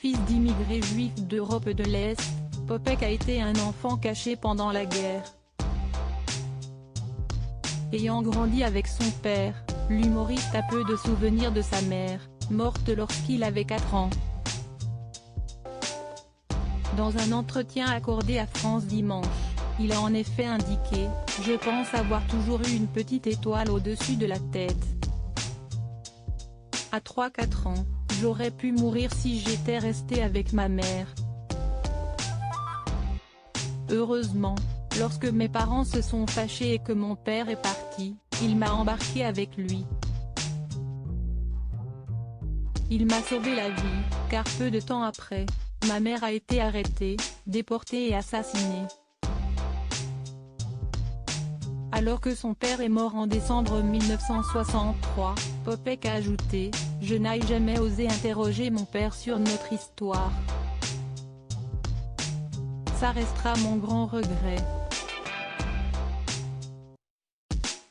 Fils d'immigrés juifs d'Europe de l'Est, Popek a été un enfant caché pendant la guerre. Ayant grandi avec son père, l'humoriste a peu de souvenirs de sa mère, morte lorsqu'il avait 4 ans. Dans un entretien accordé à France Dimanche, il a en effet indiqué « Je pense avoir toujours eu une petite étoile au-dessus de la tête. À 3-4 ans, j'aurais pu mourir si j'étais resté avec ma mère. Heureusement, lorsque mes parents se sont fâchés et que mon père est parti, il m'a embarqué avec lui. Il m'a sauvé la vie, car peu de temps après, ma mère a été arrêtée, déportée et assassinée. Alors que son père est mort en décembre 1963, Popek a ajouté « Je n'ai jamais osé interroger mon père sur notre histoire. Ça restera mon grand regret. »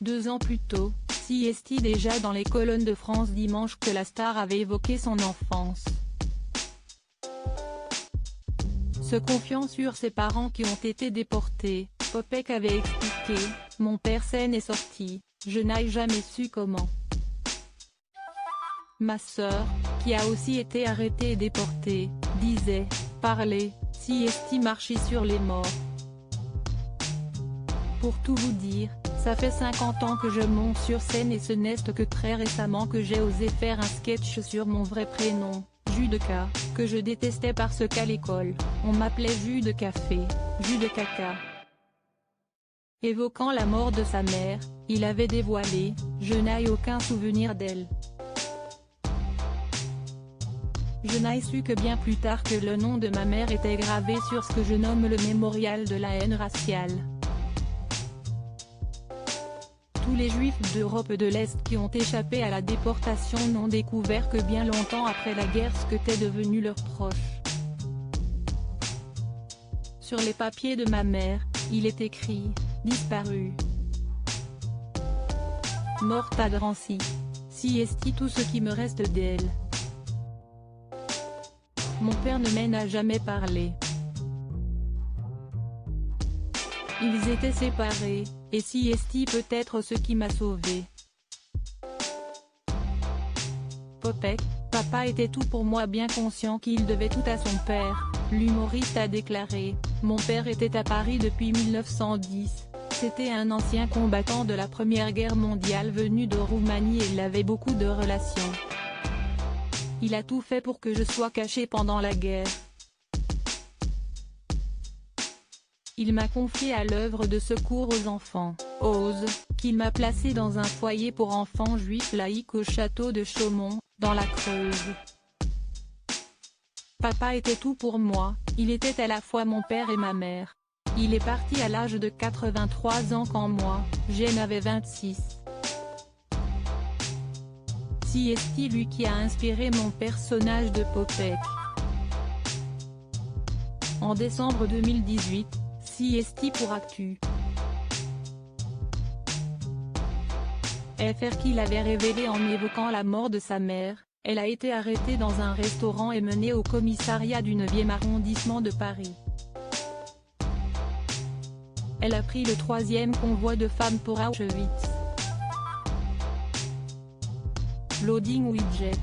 2 ans plus tôt, s'y déjà dans les colonnes de France Dimanche que la star avait évoqué son enfance. Se confiant sur ses parents qui ont été déportés, Popek avait expliqué « Mon père s'en est sorti, je n'ai jamais su comment. Ma sœur, qui a aussi été arrêtée et déportée, disait « Parlez, si marcher sur les morts. » Pour tout vous dire, ça fait 50 ans que je monte sur scène et ce n'est que très récemment que j'ai osé faire un sketch sur mon vrai prénom, Jude-K, que je détestais parce qu'à l'école, on m'appelait Jus de café, Jus de caca. Évoquant la mort de sa mère, il avait dévoilé « Je n'ai aucun souvenir d'elle. Je n'ai su que bien plus tard que le nom de ma mère était gravé sur ce que je nomme le mémorial de la haine raciale. Tous les juifs d'Europe de l'Est qui ont échappé à la déportation n'ont découvert que bien longtemps après la guerre ce qu'étaient devenus leurs proches. Sur les papiers de ma mère, il est écrit « Disparu. Morte à Drancy. Si tout ce qui me reste d'elle. » Mon père ne m'en a jamais parlé. Ils étaient séparés, et si peut-être ce qui m'a sauvé. Popek, papa était tout pour moi bien conscient qu'il devait tout à son père, l'humoriste a déclaré « Mon père était à Paris depuis 1910, c'était un ancien combattant de la Première Guerre mondiale venu de Roumanie et il avait beaucoup de relations. Il a tout fait pour que je sois caché pendant la guerre. Il m'a confié à l'œuvre de secours aux enfants, OSE, qu'il m'a placé dans un foyer pour enfants juifs laïcs au château de Chaumont, dans la Creuse. Papa était tout pour moi, il était à la fois mon père et ma mère. Il est parti à l'âge de 83 ans quand moi, j'en avais 26. C'est lui qui a inspiré mon personnage de Popek. En décembre 2018, pour Actu. FR qui l'avait révélé en évoquant la mort de sa mère, elle a été arrêtée dans un restaurant et menée au commissariat du 9e arrondissement de Paris. Elle a pris le 3e convoi de femmes pour Auschwitz. Loading widget.